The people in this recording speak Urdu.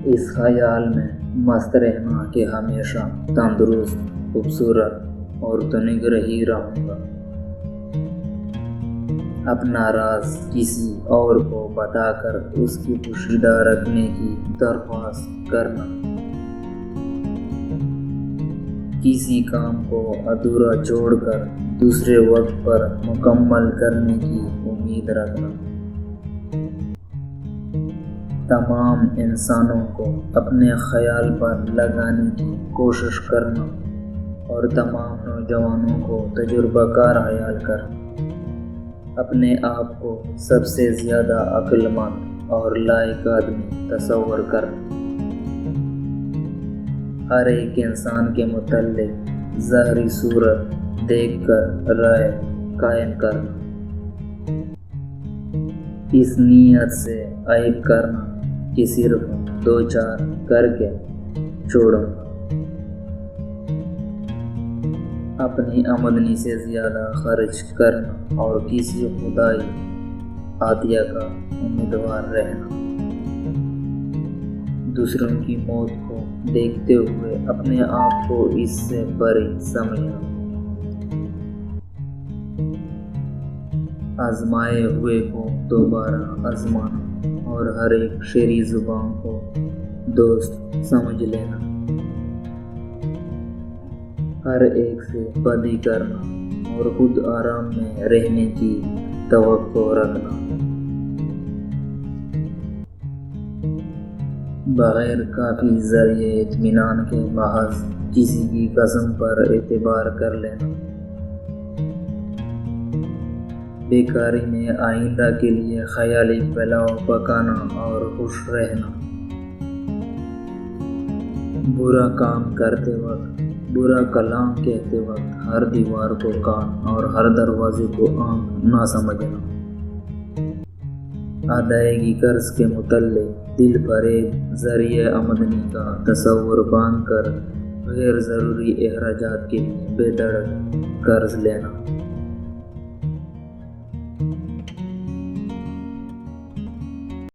اس خیال میں مست رہنا کہ ہمیشہ تندرست، خوبصورت اور تنگ ہی رہوں گا۔ اپنا راز کسی اور کو بتا کر اس کی پوشیدہ رکھنے کی درخواست کرنا، کسی کام کو ادھورا چھوڑ کر دوسرے وقت پر مکمل کرنے کی امید رکھنا، تمام انسانوں کو اپنے خیال پر لگانے کی کوشش کرنا اور تمام نوجوانوں کو تجربہ کار خیال کر اپنے آپ کو سب سے زیادہ عقل مند اور لائق آدمی تصور کرنا، ہر ایک انسان کے متعلق ظاہری صورت دیکھ کر رائے قائم کرنا، اس نیت سے عیب کرنا کہ صرف 2-4 کر کے چھوڑوں گا، اپنی آمدنی سے زیادہ خرچ کرنا اور کسی خدائی عطیہ کا امیدوار رہنا، دوسروں کی موت کو دیکھتے ہوئے اپنے آپ کو اس سے بری سمجھنا، آزمائے ہوئے کو دوبارہ آزمانا اور ہر ایک شیریں زبان کو دوست سمجھ لینا، ہر ایک سے بدی کرنا اور خود آرام میں رہنے کی توقع رکھنا، بغیر کافی ذریعہ اطمینان کے محض کسی کی قسم پر اعتبار کر لینا، بیکاری میں آئندہ کے لیے خیالی پلاؤ پکانا اور خوش رہنا، برا کام کرتے وقت، برا کلام کہتے وقت ہر دیوار کو کان اور ہر دروازے کو آنکھ نہ سمجھنا، ادائیگی قرض کے متعلق دل فریب ذریعہ آمدنی کا تصور باندھ کر غیر ضروری اخراجات کے لیے بے دھڑک قرض لینا،